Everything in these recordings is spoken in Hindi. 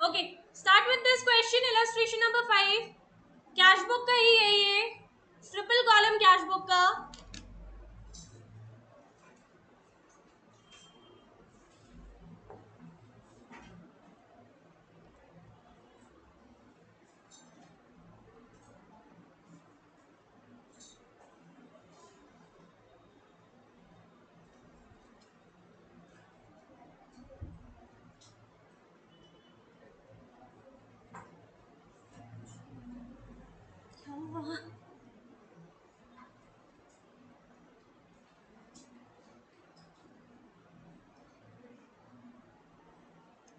Okay, start with this question, illustration number 5। Cash book का ही है ये, ट्रिपल कॉलम कैश बुक का।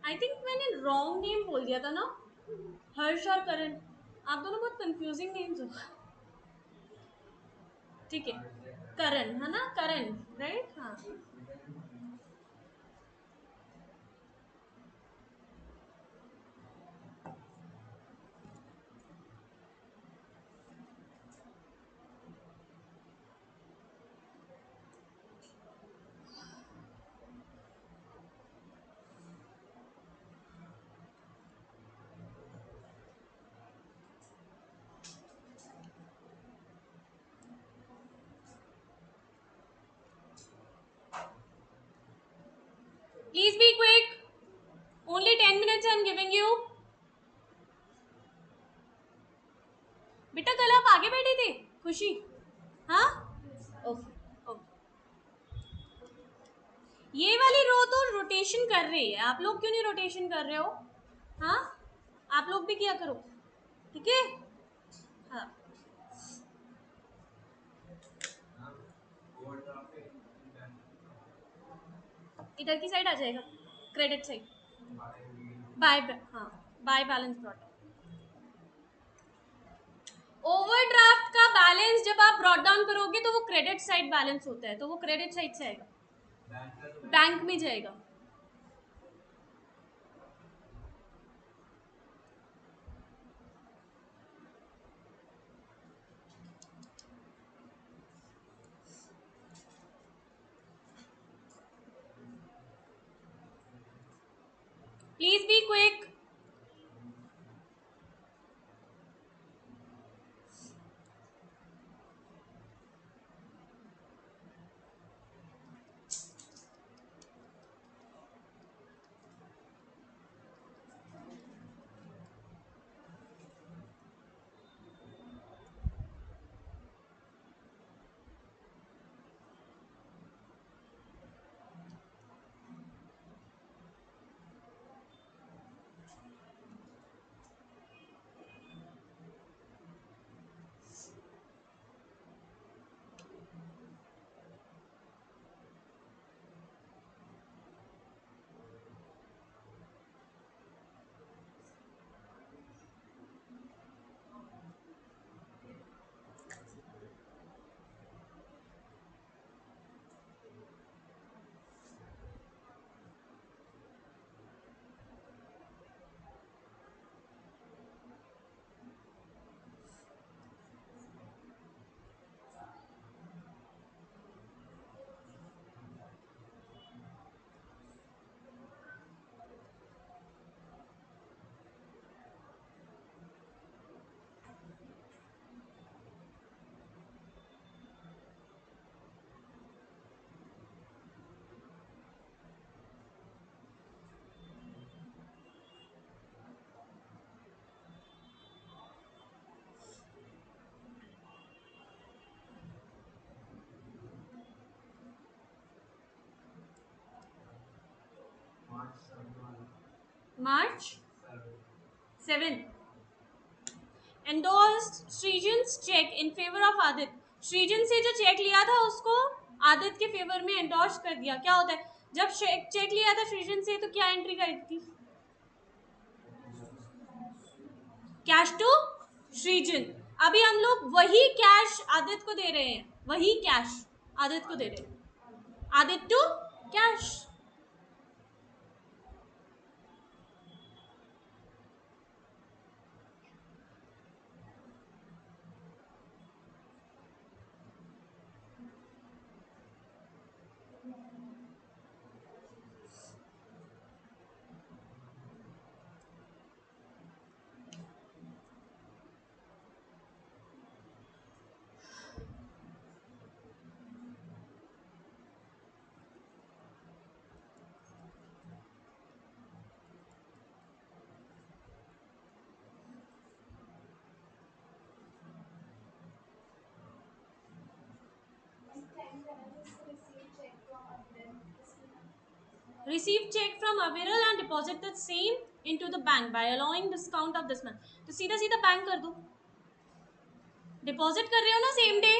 आई थिंक मैंने रॉन्ग नेम बोल दिया था ना, हर्ष और करण। आप दोनों बहुत कंफ्यूजिंग नेम्स हो। ठीक है, करण है ना, करण, राइट? हाँ, please be quick, only 10 minutes I am giving you. बेटा कल आप आगे बैठे थे खुशी? हाँ, ओके ओके। ये वाली रो तो रोटेशन कर रही है, आप लोग क्यों नहीं रोटेशन कर रहे हो? हाँ, आप लोग भी किया करो, ठीक है? हाँ, इधर की साइड आ जाएगा, क्रेडिट साइड। बाय, हाँ, बाय बैलेंस ब्रॉट। ओवरड्राफ्ट का बैलेंस जब आप ब्रॉट डाउन करोगे तो वो क्रेडिट साइड बैलेंस होता है, तो वो क्रेडिट साइड से आएगा, बैंक में जाएगा। Please be quick. March 7 endorsed Srijan's cheque in favour of Aditya. Srijan से जो चेक लिया था उसको आदित्य के फेवर में एंडोर्स कर दिया। क्या होता है जब चेक लिया था सृजन से, तो क्या एंट्री करी थी? कैश टू सृजन। अभी हम लोग वही कैश आदित्य को दे रहे हैं, वही कैश आदित्य को दे रहे हैं, Aditya to cash. receive check from Aviral and deposit the same into the bank by allowing discount of this month. तो सीधा सीधा बैंक कर दो. डिपॉजिट कर रहे हो ना सेम डे.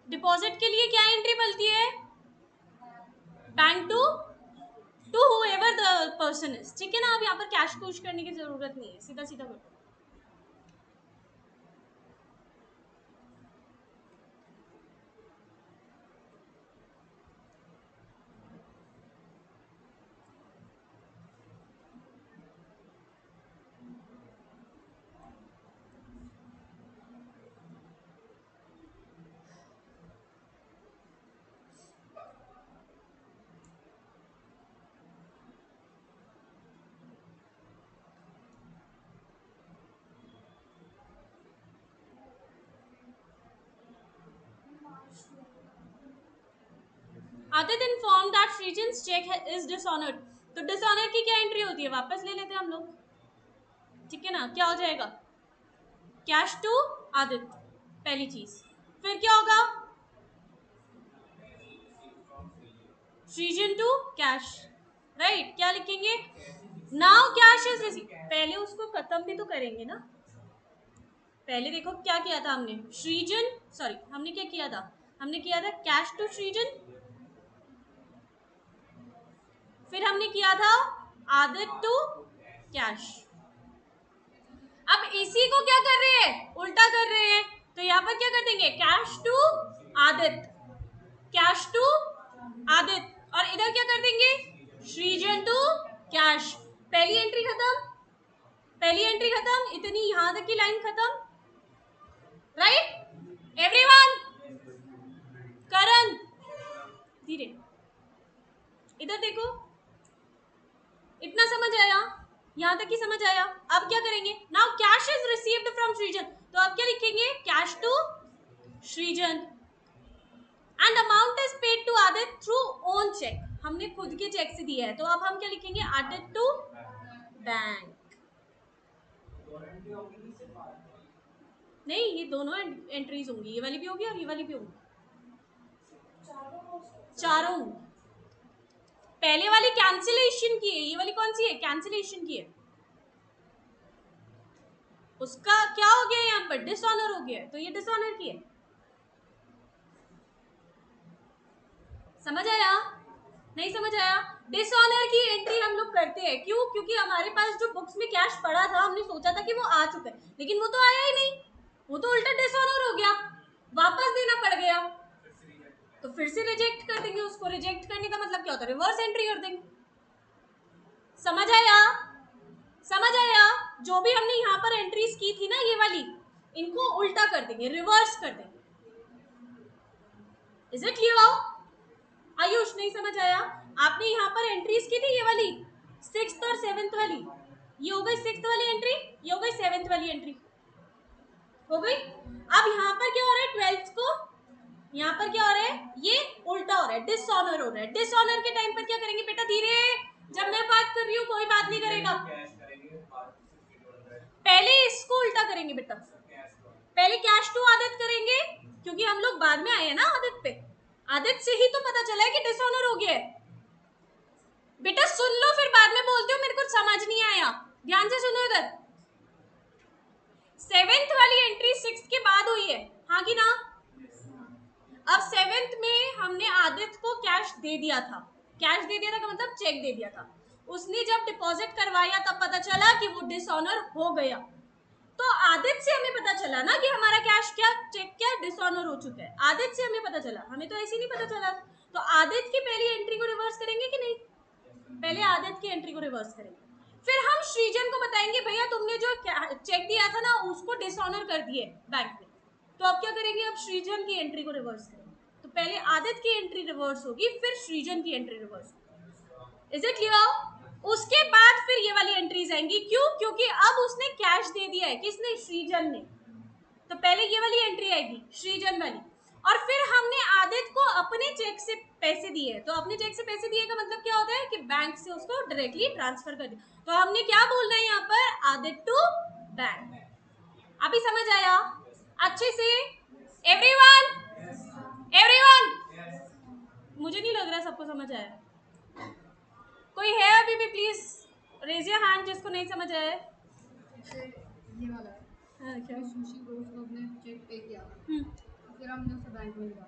डिपॉजिट के लिए क्या एंट्री बनती है? Bank to whoever the person is. ठीक है ना. अब यहाँ पर कैश कुश करने की जरूरत नहीं है, सीधा सीधा कर दो. Adit informed that Srijan's check is dishonored. तो डिसऑनर की क्या एंट्री होती है? वापस ले लेते हैं हम लोग. ठीक है ना. क्या हो जाएगा? कैश टू आदित्य, पहली चीज. फिर क्या होगा? Srijan to cash. राइट. क्या लिखेंगे? Now cash is receive. पहले उसको खत्म भी तो करेंगे ना. पहले देखो क्या किया था हमने. सृजन, सॉरी, हमने क्या किया था? हमने किया था कैश टू सृजन. फिर हमने किया था आदित्य टू कैश. अब इसी को क्या कर रहे हैं? उल्टा कर रहे हैं. तो यहाँ पर क्या कर देंगे? Cash to Aditya, cash to Aditya. और इधर क्या कर देंगे? सृजन टू कैश. पहली एंट्री खत्म, पहली एंट्री खत्म. इतनी यहां तक की लाइन खत्म. Right everyone. करण धीरे, इधर देखो. इतना समझ आया? यहां तक ही समझ आया? अब क्या करेंगे? Now cash is received from Srijan. तो अब क्या लिखेंगे? Cash to Srijan and amount is paid to Aditya through own cheque. हमने खुद के चेक से दिया है. तो अब हम क्या लिखेंगे? Aditya to bank. नहीं, ये दोनों एंट्रीज होंगी. ये वाली भी होगी और ये वाली भी होगी. चारों. पहले वाली कैंसिलेशन की है, ये वाली कौन सी है? कैंसिलेशन की है. उसका क्या हो गया? यहाँ पर डिसऑनर हो गया. तो ये डिसऑनर की है. समझ आया? नहीं समझ आया? डिसऑनर की एंट्री हम लोग करते हैं. क्यों? क्योंकि हमारे पास जो बुक्स में कैश पड़ा था, हमने सोचा था कि वो आ चुका है, लेकिन वो तो आया ही नहीं. वो तो उल्टा डिसऑनर हो गया, वापस देना पड़ गया. तो फिर से रिजेक्ट कर देंगे उसको. रिजेक्ट करने का मतलब क्या होता है? रिवर्स एंट्री कर देंगे. समझ आया? समझ आया? जो भी हमने यहाँ पर एंट्रीज की थी ना, ये वाली, इनको उल्टा कर देंगे, रिवर्स कर देंगे. Is it clear? आयुष नहीं समझ आया? आपने यहाँ पर एंट्रीज की थी, ये वाली 6th और 7th वाली. ये हो गई 6th वाली एंट्री, ये हो गई 7th वाली एंट्री. हो गई. अब यहाँ पर क्या हो रहा है? 12th को यहाँ पर क्या हो रहा है? ये उल्टा हो रहा है, डिसऑनर हो रहा है. डिसऑनर के टाइम पर क्या करेंगे? बेटा धीरे, जब मैं बात कर रही हूँ कोई बात नहीं करेगा. पहले इसको उल्टा करेंगे बेटा. पहले कैश टू आदित्य करेंगे, क्योंकि हम लोग बाद में आए हैं ना आदित्य पे. आदित्य से ही तो पता चला है कि डिसऑनर हो गया है. बेटा सुन लो, फिर बाद में बोलते हो मेरे को समझ नहीं आया. ध्यान से सुनो इधर. 7th वाली एंट्री 6th के बाद हुई है, हाँ कि ना? अब 7th में हमने आदित्य को कैश दे दिया था. कैश दे दिया था का मतलब चेक दे दिया था. उसने जब डिपॉजिट करवाया तब पता चला कि वो डिसऑनर हो गया. तो आदित्य से हमें पता चला ना कि हमारा कैश क्या, चेक क्या डिसऑनर हो चुका है. आदित्य से हमें पता चला, हमें तो ऐसे ही नहीं पता चला. तो आदित्य की पहली एंट्री को रिवर्स करेंगे कि नहीं? पहले आदित्य की एंट्री को रिवर्स करेंगे. फिर हम सृजन को बताएंगे भैया तुमने जो चेक दिया था ना उसको डिसऑनर कर दिए बैंक में. तो अब क्या करेंगे? अब सृजन की एंट्री को रिवर्स करेंगे. तो पहले आदित्य की एंट्री रिवर्स होगी, फिर सृजन की एंट्री रिवर्स होगी. Is it clear? उसके बाद फिर ये वाली एंट्रीज आएंगी. क्यों? क्योंकि अब उसने कैश दे दिया है. किसने? सृजन ने. तो पहले ये वाली एंट्री आएगी, सृजन वाली. और फिर हमने आदित्य को अपने चेक से पैसे दिए. तो अपने चेक से पैसे दिए का मतलब क्या होता है? कि बैंक से उसको डायरेक्टली ट्रांसफर कर दिया. तो हमने क्या बोलना है यहाँ पर? Aditya to bank. अभी समझ आया अच्छे से? Everyone, everyone. मुझे नहीं लग रहा सबको समझ आया. कोई है अभी भी? प्लीज रेज योर हैंड जिसको नहीं समझ आया है। ये वाला है। हाँ, क्या? सुशी को उसको अपने चेक पे किया, फिर हमने उसे बैंक में लिया,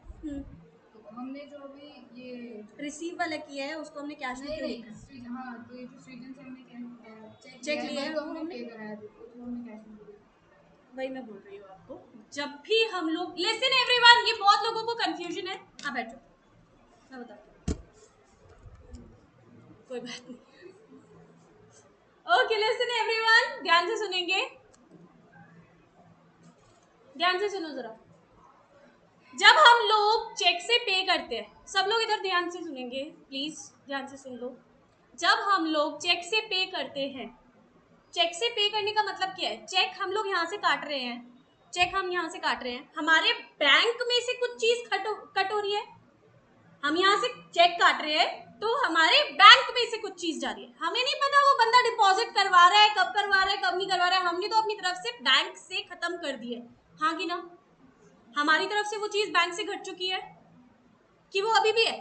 तो हमने जो अभी ये रिसीव वाला किया है उसको हमने कैश में क्यों लिखा? हाँ, तो ये जो सृजन से हमने चेक लिया है तो वो हमने हमने पे कराया, तो हमने कैश में लिया। वही मैं बोल रही हूँ आपको, जब भी हम लोग लिसन एवरीवन, ये बहुत लोगों को कंफ्यूजन है। हाँ बैठो, मैं बताती हूँ, कोई बात नहीं। ओके लिसन एवरीवन, ध्यान से सुनेंगे, ध्यान से सुनो जरा। जब हम लोग चेक से पे करते हैं, सब लोग इधर ध्यान से सुनेंगे प्लीज, ध्यान से सुन लो। जब हम लोग चेक से पे करते हैं, चेक से पे करने का मतलब क्या है? चेक हम लोग यहाँ से काट रहे हैं, चेक हम यहाँ से काट रहे हैं, हमारे बैंक में से कुछ चीज कट हो रही है। हम यहाँ से चेक काट रहे हैं तो हमारे बैंक में से कुछ चीज जा रही है। हमें नहीं पता वो बंदा डिपॉजिट करवा रहा है, कब करवा रहा है, कब नहीं करवा रहा है। हमने तो अपनी तरफ से बैंक से खत्म कर दी है, हाँ कि ना? हमारी तरफ से वो चीज बैंक से घट चुकी है कि वो अभी भी है?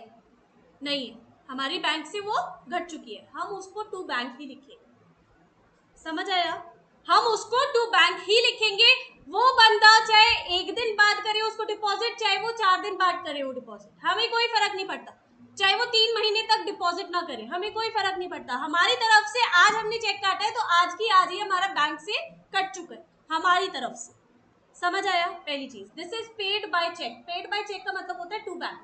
नहीं है, हमारी बैंक से वो घट चुकी है। हम उसको टू बैंक ही लिखेंगे, समझ आया? हम उसको टू बैंक ही लिखेंगे। वो बंदा चाहे एक दिन बाद करे उसको डिपॉजिट, चाहे वो 4 दिन बाद करे वो डिपॉजिट, हमें कोई फर्क नहीं पड़ता। चाहे वो 3 महीने तक डिपॉजिट ना करे, हमें कोई फर्क नहीं पड़ता। हमारी तरफ से आज हमने चेक काटा है तो आज की आज ही हमारा बैंक से कट चुका है हमारी तरफ से, समझ आया? पहली चीज, this is paid by cheque. Paid by cheque का मतलब होता है टू बैंक।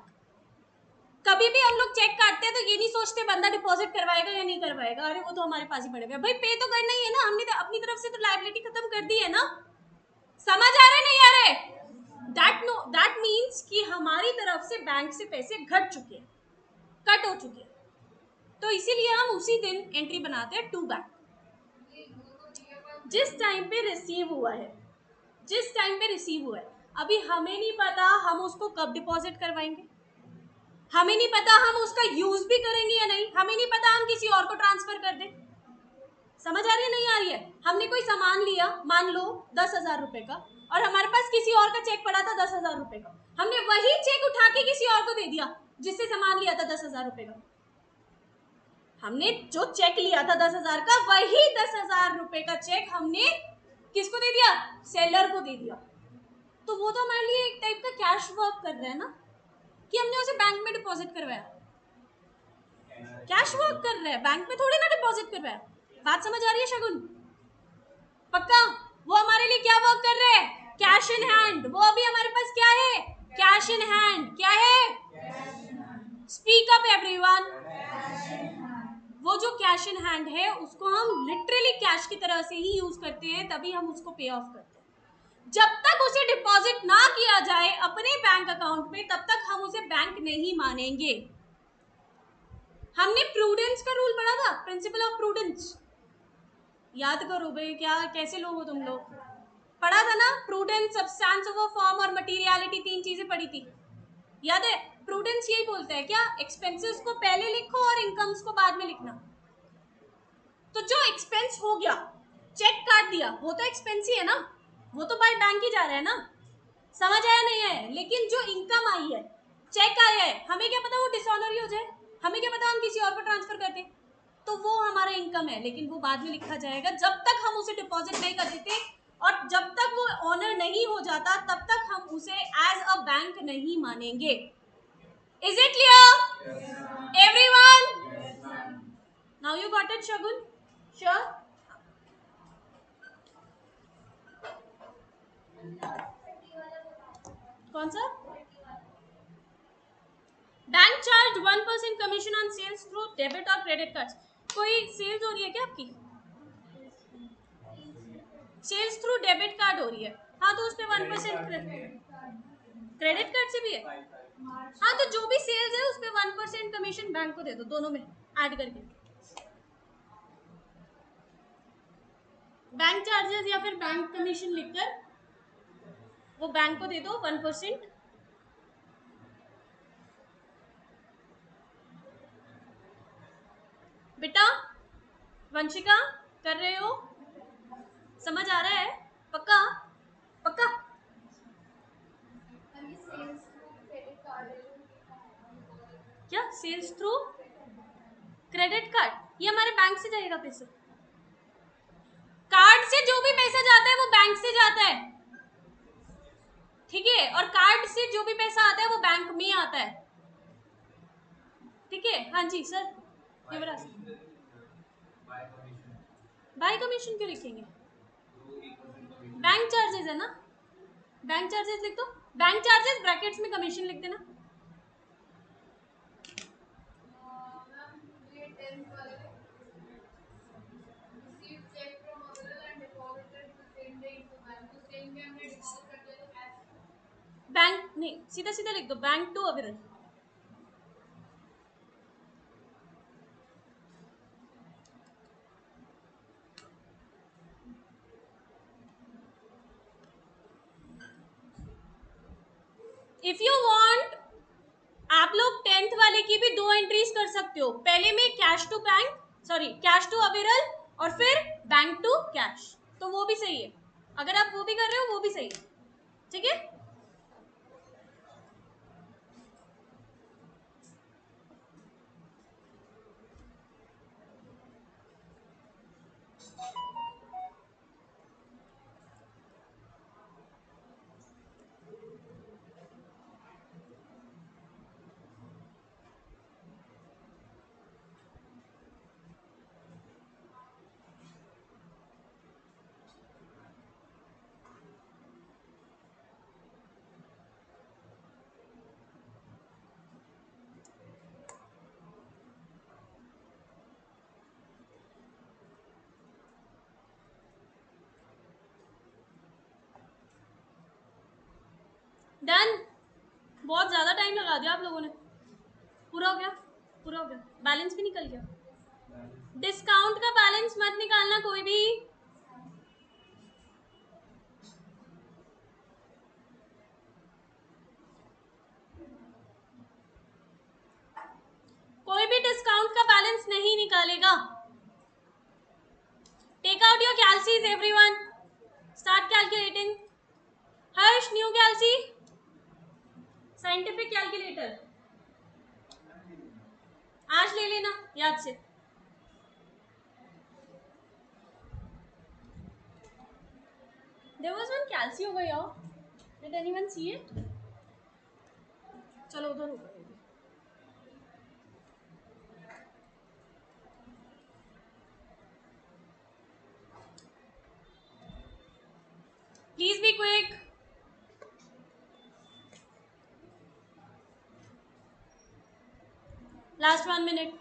कभी भी हम लोग चेक काटते हैं तो ये नहीं सोचते बंदा डिपॉजिट करवाएगा या नहीं करवाएगा, अरे वो तो हमारे पास ही पड़ेगा। भाई पे तो करना ही है ना, हमने तो अपनी तरफ से तो लायबिलिटी खत्म कर दी है ना। समझ आ रहे नहीं आ रहे? दैट मीन्स कि हमारी तरफ से बैंक से पैसे घट चुके हैं, कट हो चुके हैं, तो इसीलिए हम उसी दिन एंट्री बनाते हैं टू बैंक। जिस टाइम पे रिसीव हुआ है, जिस टाइम पे रिसीव हुआ है, अभी हमें नहीं पता हम उसको कब डिपॉजिट करवाएंगे, हमें नहीं पता हम उसका यूज भी करेंगे या नहीं, हमें नहीं पता हम किसी और को ट्रांसफर कर दें। समझ आ रही है नहीं आ रही है? हमने कोई सामान लिया, मान लो 10,000 रुपए का, और हमारे पास किसी और का चेक पड़ा था 10,000 रुपए का, हमने वही चेक उठा के किसी और को दे दिया जिससे सामान लिया था 10,000 रुपए का। हमने जो चेक लिया था 10,000 का, वही 10,000 रुपए का चेक हमने किसको दे दिया? सेलर को दे दिया। तो वो तो हमारे लिए एक टाइप का कैश वर्क कर रहा है ना, कि हमने उसे बैंक में डिपॉजिट करवाया। कैश वर्क कर रहा है, बैंक में थोड़ी ना डिपॉजिट कर रहा है। बात समझ आ रही है शगुन? पक्का? वो हमारे लिए क्या वर्क कर रहे हैं? Cash in hand. वो अभी हमारे पास क्या है? Cash in hand. क्या है? Speak up everyone. वो जो कैश इन हैंड है उसको हम लिटरली कैश की तरह से ही यूज करते हैं, तभी हम उसको पे ऑफ करते हैं। जब तक उसे डिपॉजिट ना किया जाए अपने बैंक अकाउंट में, तब तक हम उसे बैंक नहीं मानेंगे। हमने प्रूडेंस का रूल पढ़ा था, प्रिंसिपल ऑफ प्रूडेंस, याद करो भाई, क्या कैसे लोग हो तुम लोग? पढ़ा था ना, prudence, substance of a form और मटेरियलिटी, 3 चीजें पढ़ी थी, याद है? प्रूडेंस यही बोलता है क्या, एक्सपेंसेस को पहले लिखो और इनकम्स को बाद में लिखना। तो जो एक्सपेंस हो गया, चेक काट दिया, वो तो एक्सपेंस ही है ना, वो तो बाय बैंक ही जा रहा है ना। समझ आया नहीं है? लेकिन जो इनकम आई है, चेक आया है, हमें क्या पता वो डिसऑनर ही हो जाए, हमें क्या पता हम किसी और को ट्रांसफर कर दें, तो वो हमारा इनकम है, लेकिन वो बाद में लिखा जाएगा। जब तक हम उसे डिपॉजिट नहीं कर देते और जब तक वो ऑनर नहीं हो जाता, तब तक हम उसे एज अ बैंक नहीं मानेंगे। Is it clear everyone? Now you got it Shagun? Sure? कौन सा? Bank charge 1% commission on sales through debit और क्रेडिट कार्ड्स। कोई सेल्स हो रही है क्या आपकी? सेल्स थ्रू डेबिट कार्ड हो रही है, हाँ तो उस पे 1% क्रेडिट कार्ड से भी है। हाँ तो जो भी सेल्स है उस पे 1% कमीशन बैंक को दे दो, दोनों में ऐड करके। बैंक चार्जेस या फिर बैंक कमीशन लिखकर वो बैंक को दे दो 1%। बेटा वंशिका कर रहे हो? समझ आ रहा है? पक्का? पक्का? क्या सेल्स थ्रू? क्रेडिट कार्ड, ये हमारे बैंक से जाएगा पैसा। कार्ड से जो भी पैसा जाता है वो बैंक से जाता है, ठीक है, और कार्ड से जो भी पैसा आता है वो बैंक में आता है, ठीक है। हाँ जी सर, युवराज, बाय कमीशन क्यों लिखेंगे? बैंक चार्जेस है ना, बैंक चार्जेस लिख दो, बैंक चार्जेस ब्रैकेट्स में कमीशन लिख देना। मैम ये 10th वाले receive cheque from Avelar and deposited the same day into bank, तो सेम डे हमने डिपॉजिट कर दिया तो कैश बैंक नहीं, सीधा सीधा लिख दो, बैंक टू अविरल। इफ यू वांट, आप लोग 10th वाले की भी 2 एंट्रीज कर सकते हो, पहले में cash to bank, sorry cash to Aviral, और फिर बैंक टू कैश, तो वो भी सही है। अगर आप वो भी कर रहे हो वो भी सही है, ठीक है। डन, बहुत ज्यादा टाइम लगा दिया आप लोगों ने। पूरा हो गया, पूरा हो गया, बैलेंस भी निकल गया। डिस्काउंट का बैलेंस मत निकालना कोई भी, कोई भी डिस्काउंट का बैलेंस नहीं निकालेगा। Take out your calcies everyone, start calculating. Harsh, new calcy, scientific calculator आज ले लेना याद से। There was one calci over here. Did anyone see it? चलो उधर होगा। Please be quick. Last 1 minute.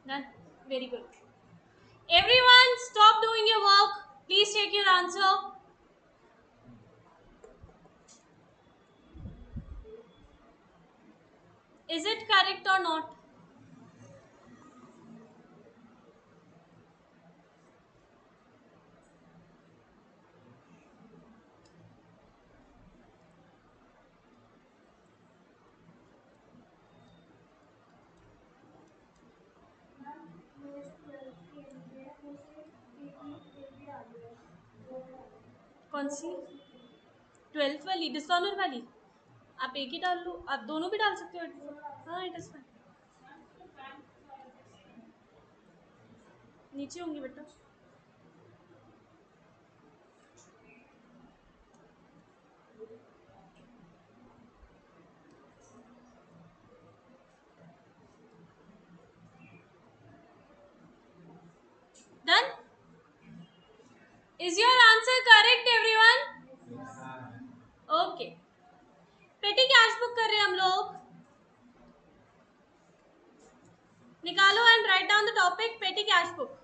Done. Very good. Everyone, stop doing your work. Please take your answer. Is it correct or not? कौन सी? 12th वाली, डिसऑनर वाली? आप एक ही डाल लो, आप दोनों भी डाल सकते हो। हाँ, इट इज फाइन। नीचे होंगी बेटा। Is your answer correct everyone? Okay, पेटी कैश बुक कर रहे हैं हम लोग. निकालो and right down the topic petty cash book.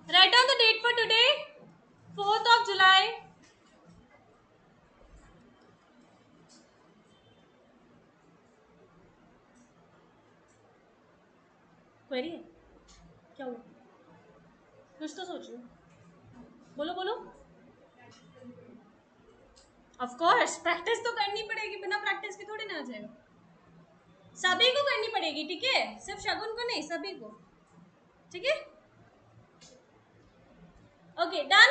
Write down the date for today, 4th of July. Query है क्या हुआ? कुछ तो सोचो, बोलो बोलो. ऑफ कोर्स प्रैक्टिस तो करनी पड़ेगी, बिना प्रैक्टिस के थोड़ी ना आ जाएगा. सभी को करनी पड़ेगी, ठीक है? सिर्फ शगुन को नहीं, सभी को, ठीक है? Okay done.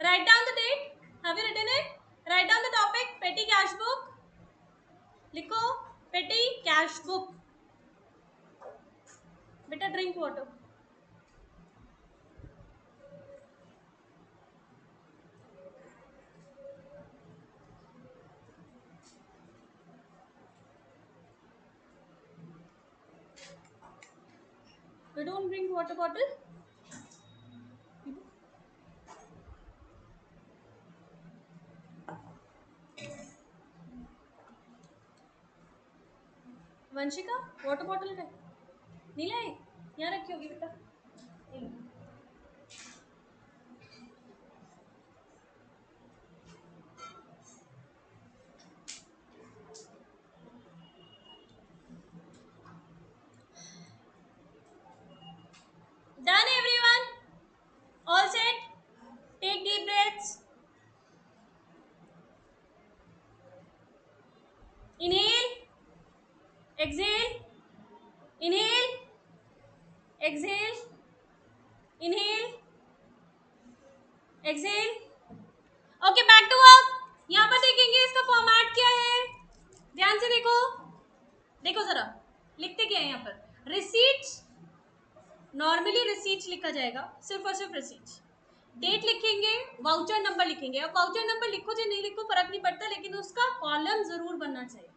Write down the date. Have you written it? Write down the topic petty cash book. लिखो पेटी कैश बुक. बेटा drink water. You don't drink water bottle? Vanshika water bottle है नहीं लाए? यहाँ रखी होगी बेटा. Done everyone? All set? Take deep breaths. Inhale. Exhale. Inhale. Exhale. Inhale. Exhale. Okay, back to work. यहाँ पर देखेंगे इसका फॉर्मेट क्या है. ध्यान से देखो, देखो जरा लिखते क्या है यहाँ पर. रिसीट्स, नॉर्मली रिसीट्स लिखा जाएगा, सिर्फ और सिर्फ रिसीट्स. डेट लिखेंगे, वाउचर नंबर लिखेंगे. अब वाउचर नंबर लिखो चाहे नहीं लिखो फर्क नहीं पड़ता, लेकिन उसका कॉलम जरूर बनना चाहिए.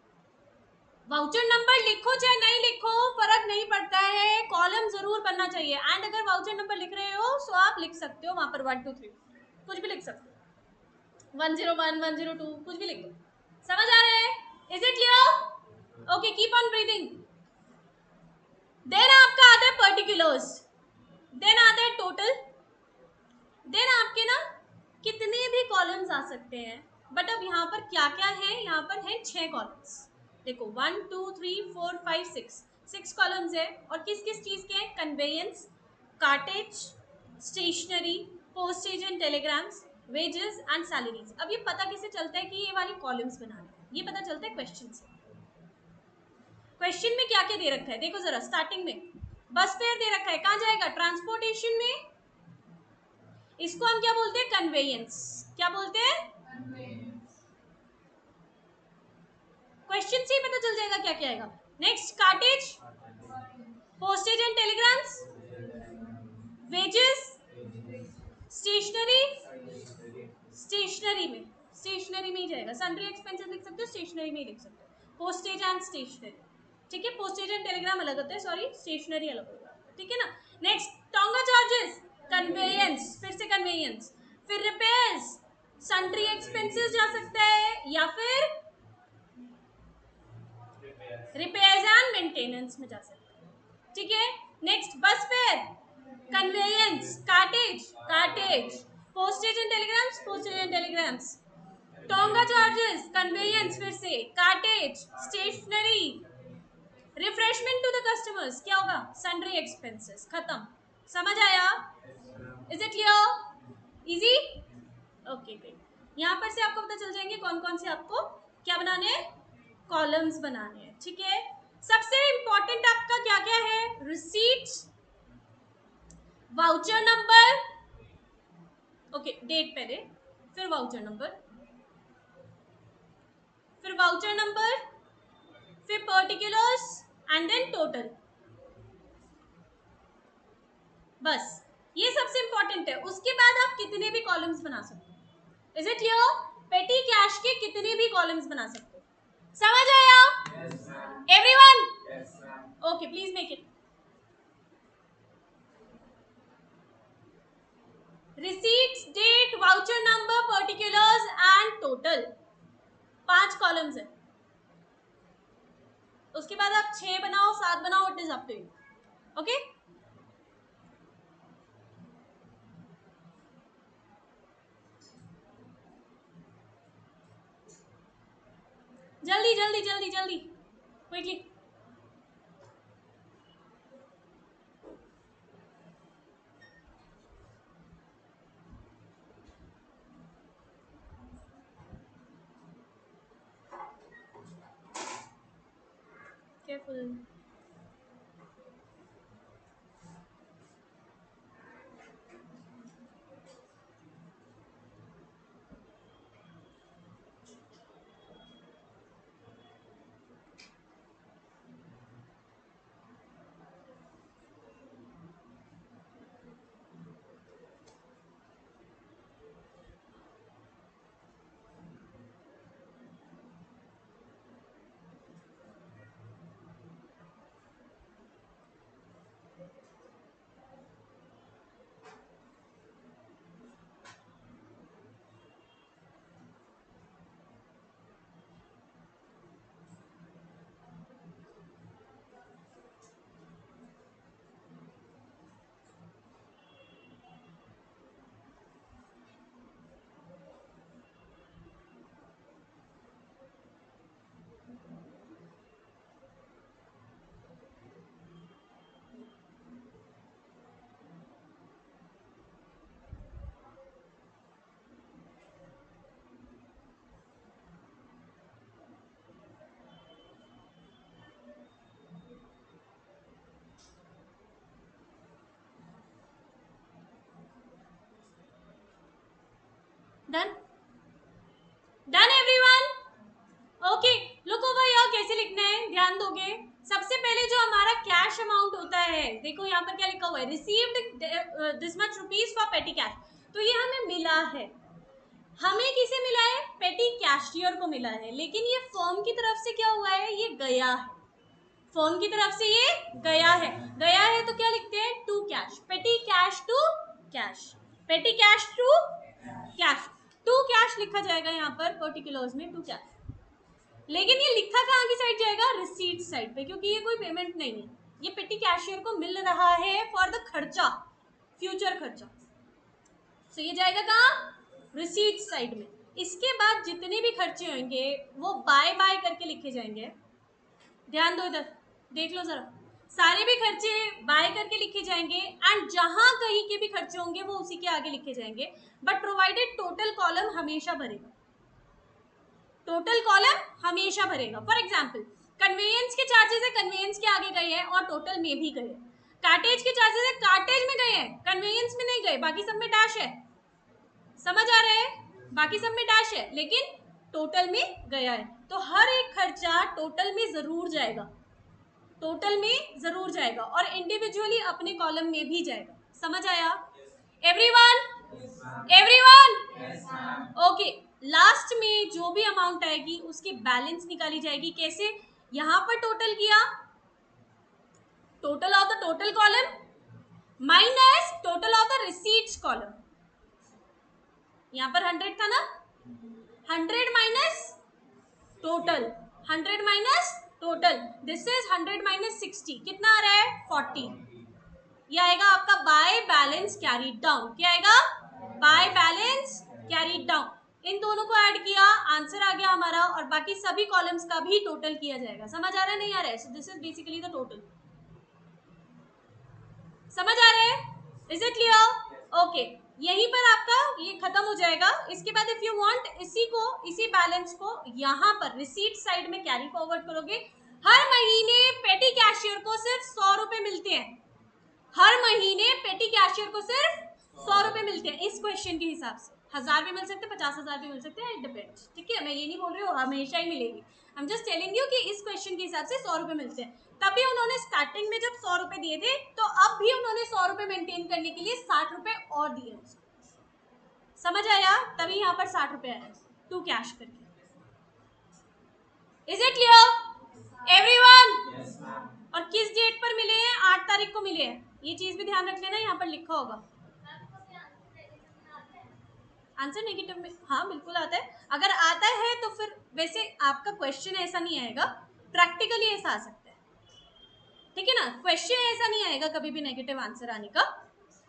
वाउचर नंबर लिखो चाहे नहीं लिखो फर्क नहीं पड़ता है, कॉलम जरूर बनना चाहिए. एंड अगर वाउचर नंबर लिख रहे हो तो आप लिख सकते हो वहां पर 1 2 3 कुछ भी लिख सकते हो. 101 102 कुछ भी लिख दो. समझ आ रहा है? Is it clear? Okay, keep on breathing. Then आपका आता है पर्टिकुलर्स, देन आता है टोटल, देन आपके ना कितने भी कॉलम्स आ सकते हैं. बट अब यहाँ पर क्या क्या है, यहाँ पर है 6 कॉलम्स. देखो 1 2 3 4 5 6 कॉलम्स है. और किस किस चीज के हैं? Conveyance, cartage, stationery, postage and telegrams, wages and salaries. अब ये पता किसे चलता है कि ये वाली कॉलम्स बनाना है? ये पता चलता है क्वेश्चन से. क्वेश्चन में क्या क्या दे रखा है देखो जरा. स्टार्टिंग में बस फेयर दे रखा है, कहाँ जाएगा? ट्रांसपोर्टेशन में. इसको हम क्या बोलते हैं? कन्वेयंस. क्या बोलते हैं? क्वेश्चन से ही पता चल जाएगा क्या क्या आएगा. Next cartage, postage and telegrams, wages, stationery. Stationery में ही जाएगा. सन्ड्री एक्सपेंसेस लिख सकते हो, स्टेशनरी में ही लिख सकते हो. पोस्टेज एंड स्टेशनरी, ठीक है? पोस्टेज एंड टेलीग्राम अलग होता है, सॉरी स्टेशनरी अलग होता है, ठीक है ना? नेक्स्ट टोंगा चार्जेस, कन्वेयंस, फिर से कन्वेयंस. फिर रिपेयर्स, सन्ड्री एक्सपेंसेस जा सकता है, या फिर रिपेयर्स एंड मेंटेनेंस में जा सकता है, ठीक है? Next bus fare, conveyance, cartage, postage and telegrams, tonga charges, conveyance, फिर से cartage, stationery, refreshment to the customers, क्या होगा? Sundry expenses. खत्म. समझ आया? Is it clear? Easy? Okay great. यहाँ पर से आपको पता चल जाएंगे कौन कौन से आपको क्या बनाने हैं, कॉलम्स बनाने हैं, ठीक है? सबसे इंपॉर्टेंट आपका क्या क्या है? Receipts, voucher number, okay date पहले, फिर वाउचर नंबर, फिर वाउचर नंबर, फिर पर्टिकुलर्स एंड देन टोटल. बस ये सबसे इंपॉर्टेंट है. उसके बाद आप कितने भी कॉलम्स बना सकते हो. Is it clear? Petty cash के कितने भी कॉलम्स बना सकते हो, समझ आया everyone? Okay, please make it. Receipts, date, voucher number, particulars and total, 5 columns है। उसके बाद आप 6 बनाओ, 7 बनाओ, it is up to you. Okay, जल्दी जल्दी जल्दी जल्दी, quickly. Careful. Done done everyone? Okay, look over here, कैसे लिखना है ध्यान दोगे। सबसे पहले जो हमारा कैश अमाउंट होता है, देखो यहाँ पर क्या लिखा हुआ है, received this much rupees for पेटी कैश, तो ये हमें मिला है। हमें किसे मिला है? पेटी कैशियर को मिला है, लेकिन ये फर्म की तरफ से क्या हुआ है, ये गया है। फर्म की तरफ से ये गया है, गया है तो क्या लिखते हैं, to cash, petty cash to cash, petty cash to cash, to cash लिखा जाएगा यहाँ पर पर्टिकुलर्स में, टू कैश। लेकिन ये लिखा कहाँ की साइड जाएगा, रिसीट साइड पे, क्योंकि ये कोई पेमेंट नहीं है, ये पेटी कैशियर को मिल रहा है फॉर द खर्चा, फ्यूचर खर्चा। सो ये जाएगा कहाँ, रिसीट साइड में। इसके बाद जितने भी खर्चे होंगे वो बाय बाय करके लिखे जाएंगे। ध्यान दो इधर, देख लो जरा, सारे भी खर्चे बाय करके लिखे जाएंगे, एंड जहां कहीं के भी खर्चे होंगे वो उसी के आगे लिखे जाएंगे, बट प्रोवाइडेड टोटल कॉलम हमेशा भरेगा, टोटल कॉलम हमेशा भरेगा। फॉर एग्जाम्पल, कन्वेयंस के चार्जेस है, कन्वेयंस के आगे गए हैं और टोटल में भी गए। कार्टेज के चार्जेस है, कार्टेज में गए हैं, कन्वेयंस में नहीं गए, बाकी सब में डैश है, समझ आ रहा है, बाकी सब में डैश है, लेकिन टोटल में गया है। तो हर एक खर्चा टोटल में जरूर जाएगा, टोटल में जरूर जाएगा, और इंडिविजुअली अपने कॉलम में भी जाएगा। समझ आया एवरीवन? एवरीवन? ओके, लास्ट में जो भी अमाउंट आएगी उसकी बैलेंस निकाली जाएगी। कैसे? यहां पर टोटल किया, total of the total column minus total of the receipts column. यहां पर 100 था ना, 100 minus total, 100 minus total, this is 100 minus 60, कितना आ रहा है, 40। ये आएगा आपका बाय बैलेंस कैरीड डाउन। क्या आएगा? By balance carried down. इन दोनों को ऐड किया, आंसर आ गया हमारा, और बाकी सभी कॉलम्स का भी टोटल किया जाएगा। समझ आ रहा है, नहीं आ रहा है? सो this is basically the total. समझ आ रहा है? Is it clear? ओके, यहीं पर आपका ये खत्म हो जाएगा। इसके बाद इफ यू वांट, इसी बैलेंस को यहाँ पर रिसीट साइड में कैरी फॉरवर्ड करोगे। हर महीने पेटी कैशियर को सिर्फ 100 रुपए मिलते हैं, हर महीने पेटी कैशियर को सिर्फ 100 रुपए मिलते हैं। इस क्वेश्चन के हिसाब से 1000 भी मिल सकते हैं, 50,000 भी मिल सकते हैं, इट डिपेंड्स। ठीक है, मैं ये नहीं बोल रही हूँ हमेशा ही मिलेगी, I am just telling you कि इस क्वेश्चन के हिसाब से 100 रुपए मिलते हैं। तभी उन्होंने स्टार्टिंग में जब 100 रुपए दिए थे, तो अब भी उन्होंने 100 रुपए मेंटेन करने के लिए 60 रुपए और दिए। समझ आया? तभी यहाँ पर 60 रुपए आया टू कैश करके। Is it clear everyone? और किस डेट पर मिले हैं? 8 तारीख को मिले हैं। ये चीज भी ध्यान रख लेना, यहाँ पर लिखा होगा। आंसर नेगेटिव में, हाँ बिल्कुल आता है। अगर आता है तो फिर वैसे आपका क्वेश्चन ऐसा नहीं आएगा, प्रैक्टिकली ऐसा आ सकता है, ठीक है ना। क्वेश्चन ऐसा नहीं आएगा कभी भी नेगेटिव आंसर आने का,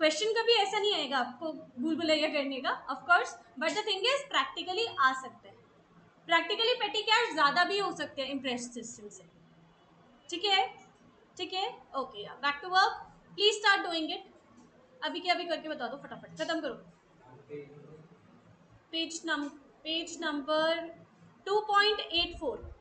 क्वेश्चन कभी ऐसा नहीं आएगा आपको भूल भुलैया करने का, of course. But the thing is practically आ सकते हैं, प्रैक्टिकली पेटी कैश ज्यादा भी हो सकते हैं इम्प्रेस सिस्टम से, ठीक है? ठीक है, okay, back to work, please start doing it. अभी के अभी करके बता दो, फटाफट खत्म करो। Page number 2.84।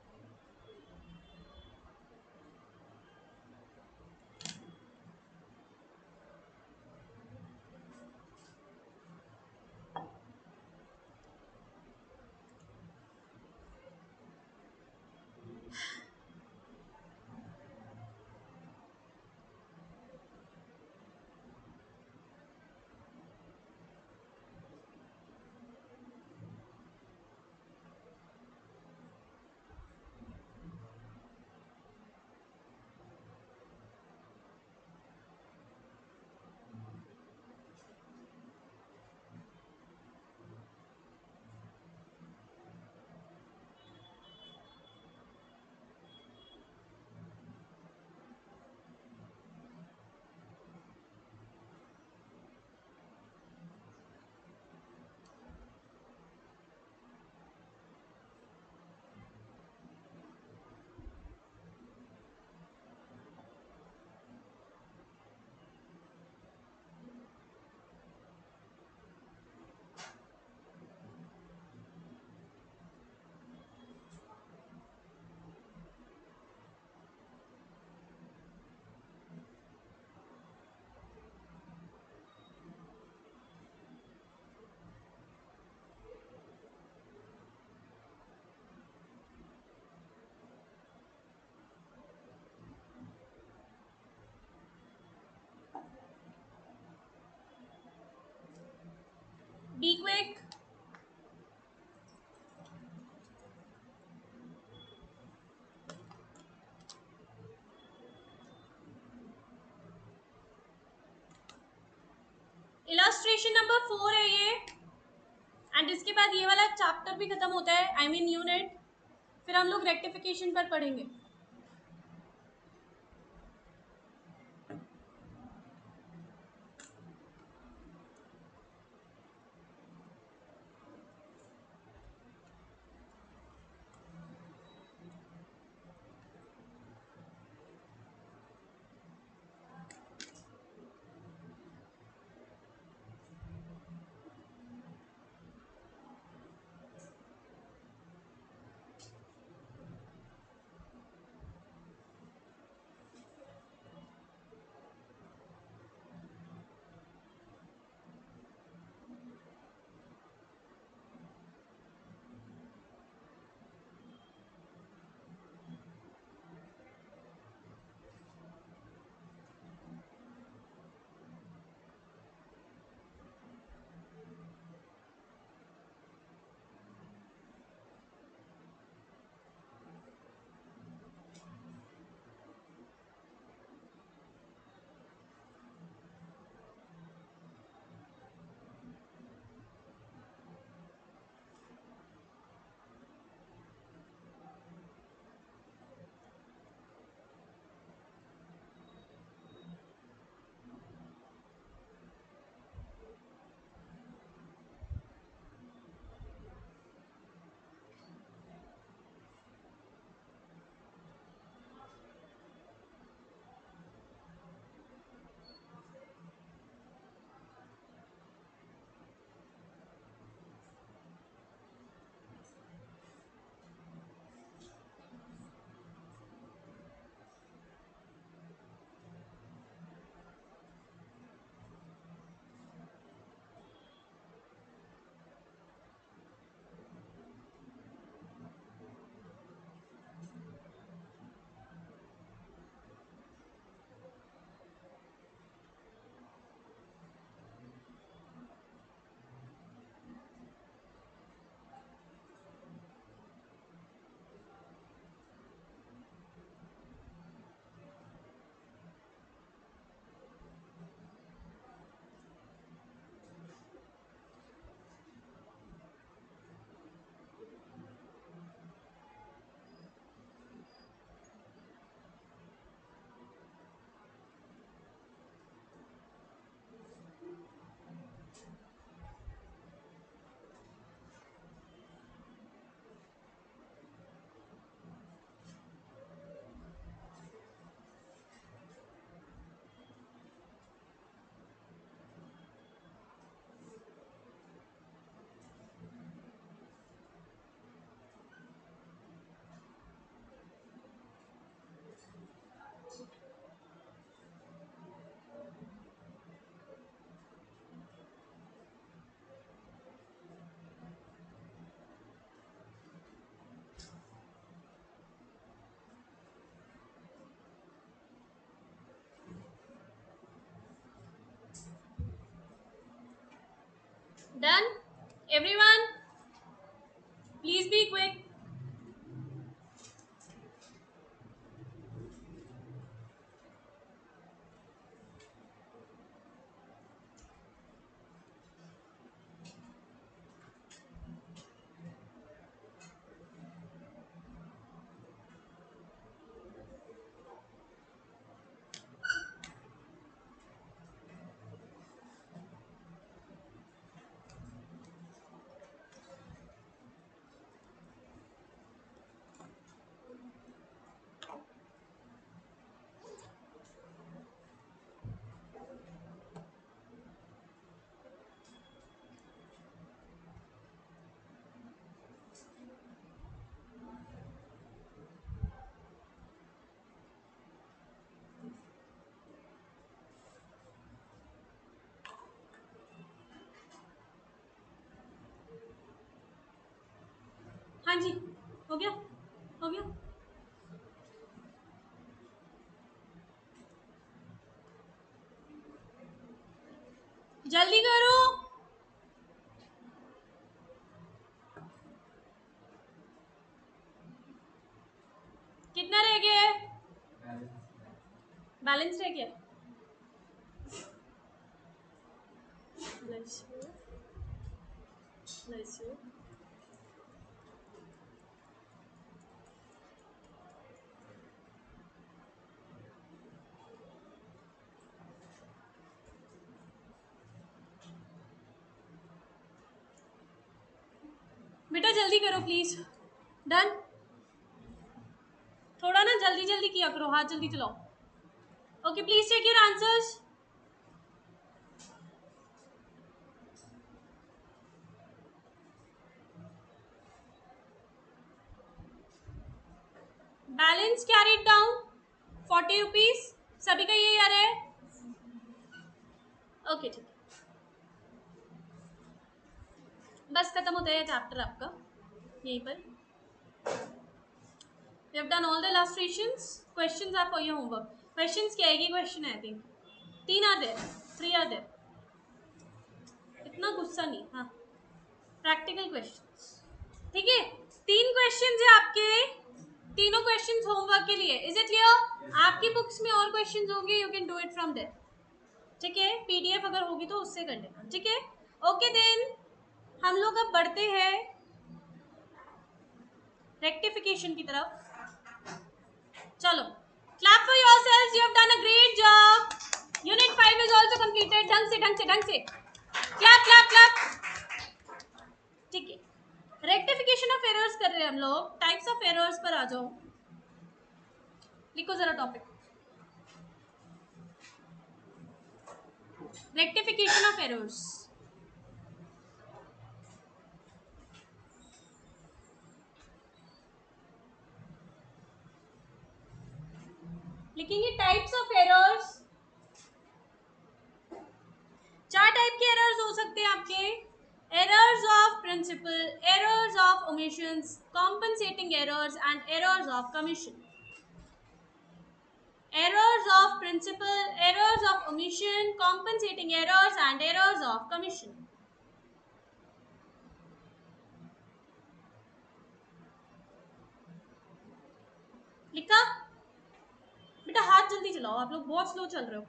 Be quick. Illustration number 4 है ये, एंड इसके बाद ये वाला चैप्टर भी खत्म होता है, आई मीन यूनिट। फिर हम लोग रेक्टिफिकेशन पर पढ़ेंगे। Done? Everyone, please be quick. हाँ जी, हो गया, हो गया। जल्दी करो। कितना रह गया है? बैलेंस रह गया। बेटा जल्दी करो प्लीज। डन? थोड़ा ना जल्दी जल्दी किया करो, हाथ जल्दी चलाओ। Okay, please check your answers. Balance carried down 40 rupees. सभी का यही आ रहा है? ओके ठीक है, बस खत्म होता है चैप्टर आपका यहीं पर। We have done all the illustrations. Questions are for your homework. Questions क्या है? ये question है, I think 3 are there, 3 are there. इतना गुस्सा नहीं। हाँ, प्रैक्टिकल क्वेश्चंस, ठीक है। 3 क्वेश्चंस है आपके, तीनों क्वेश्चंस होमवर्क के लिए। Is it clear? आपकी बुक्स में और क्वेश्चंस होंगे, you can do it from there, ठीक है। पीडीएफ अगर होगी तो उससे कर लेना, ठीक है। ओके देन हम लोग अब बढ़ते हैं रेक्टिफिकेशन की तरफ। चलो, clap for yourselves, you have done a great job. Unit 5 is also completed. ढंग से ढंग से ढंग से clap clap clap, ठीक है। रेक्टिफिकेशन ऑफ एरर्स कर रहे हैं हम लोग। टाइप्स ऑफ एरर्स पर आ जाओ, लिखो जरा टॉपिक, रेक्टिफिकेशन ऑफ एरर्स। लिखेंगे टाइप्स ऑफ एरर्स। 4 टाइप के एरर्स हो सकते हैं आपके। Errors of principle, errors of omissions, compensating errors and errors of commission. Errors of principle, errors of omission, compensating errors and errors of commission. लिखा? बेटा हाथ जल्दी चलाओ, आप लोग बहुत स्लो चल रहे हो।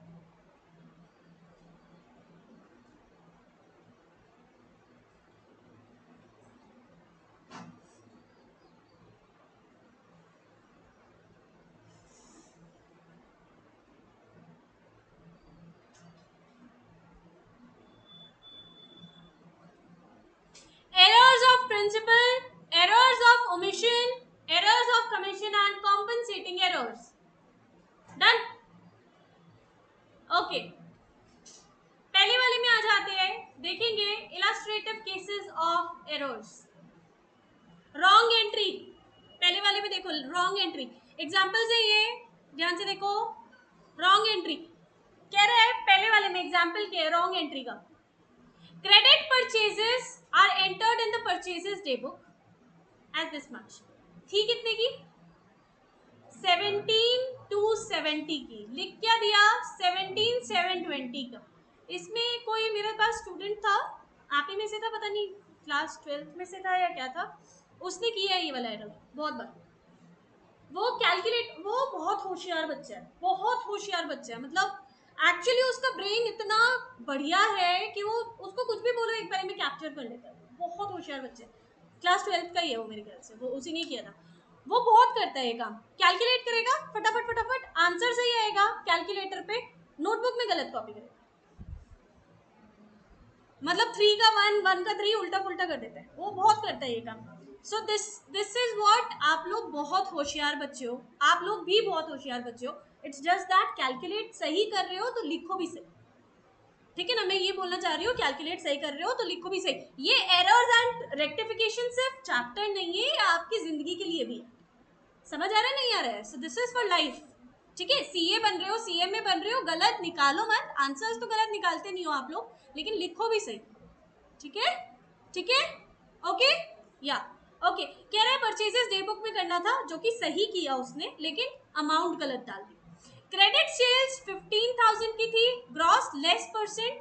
Errors of principle, errors of omission, errors of commission and compensating errors. Done? Okay. पहले वाले में आ जाते हैं, देखेंगे illustrative cases of errors. Wrong entry, पहले वाले में देखो wrong entry. Examples है ये, ध्यान से देखो। Wrong entry कह रहे हैं पहले वाले में एग्जाम्पल के रॉन्ग एंट्री का। Credit purchases are entered in the purchases day book as this much. थी कितने की? 17,270 की। लिख क्या दिया? 17,720 का। इसमें कोई मेरे पास स्टूडेंट था, आप ही में से था, पता नहीं क्लास 12th में से था या क्या था, उसने किया है ये वाला एरर बहुत बार। वो कैलकुलेट, वो बहुत होशियार बच्चा है, बहुत होशियार बच्चा है, मतलब एक्चुअली उसका ब्रेन इतना बढ़िया है कि वो उसको कुछ भी बोलो एक बार में कैप्चर कर लेता है। बहुत होशियार बच्चा है, क्लास 12th का ही है वो मेरे ख्याल से, वो उसी ने किया था। वो बहुत करता है ये काम, कैलकुलेट करेगा फटाफट फटाफट, आंसर सही आएगा कैलकुलेटर पे, नोटबुक में गलत कॉपी करेगा, मतलब 3 का 1, 1 का 3 उल्टा पुल्टा कर देता है, वो बहुत करता है ये काम। सो दिस इज व्हाट, आप लोग बहुत होशियार बच्चे हो, आप लोग भी बहुत होशियार बच्चे हो, इट्स जस्ट दैट कैलकुलेट सही कर रहे हो तो लिखो भी सही, ठीक है ना। मैं ये बोलना चाह रही हूँ कैलकुलेट सही कर रहे हो तो लिखो भी सही। ये एरर्स एंड रेक्टिफिकेशन सिर्फ चैप्टर नहीं है, आपकी जिंदगी के लिए भी है। समझ आ रहा है नहीं आ रहा है? सो दिस इज फॉर लाइफ, ठीक है। सीए बन रहे हो, सीए में बन रहे हो, गलत निकालो मत, आंसर्स तो गलत निकालते नहीं हो आप लोग, लेकिन लिखो भी सही, ठीक है, ठीक है, ओके या ओके। कह रहा है परचेजेस डे बुक में करना था, जो कि सही किया उसने, लेकिन अमाउंट गलत डाल दी। क्रेडिट सेल्स 15,000 की थी, gross less percent,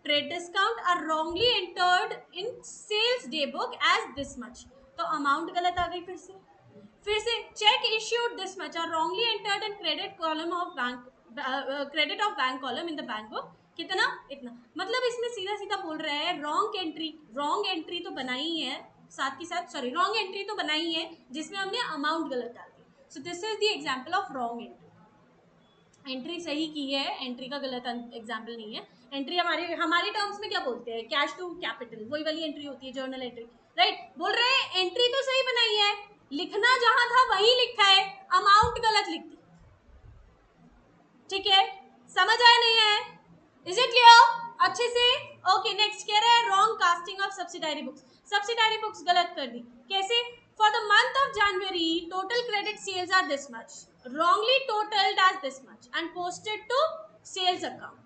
trade discount are wrongly entered in sales day book as this much, तो अमाउंट गलत आ गई। फिर से cheque issued this much are wrongly entered in credit column of bank, credit of bank column in the bank book, कितना, इतना। मतलब इसमें सीधा सीधा बोल रहा है रॉन्ग एंट्री तो बनाई है, साथ के साथ सॉरी रॉन्ग एंट्री तो बनाई है जिसमें हमने अमाउंट गलत डाल दी। So this is the example of wrong entry. Entry सही की है, एंट्री का गलत एग्जाम्पल नहीं है। एंट्री हमारे हमारे टर्म्स में क्या बोलते हैं, कैश टू कैपिटल, वही वाली एंट्री होती है, जर्नल एंट्री, राइट। बोल रहे हैं एंट्री तो सही बनाई है, लिखना जहां था वही लिखा है, अमाउंट गलत लिख दी, ठीक है। समझ आया नहीं है? इज इट क्लियर अच्छे से? ओके नेक्स्ट कह रहा है wrong casting of subsidiary books, subsidiary books गलत कर दी। कैसे? For the month of January total credit sales are this much, wrongly totaled as this much and posted to sales account,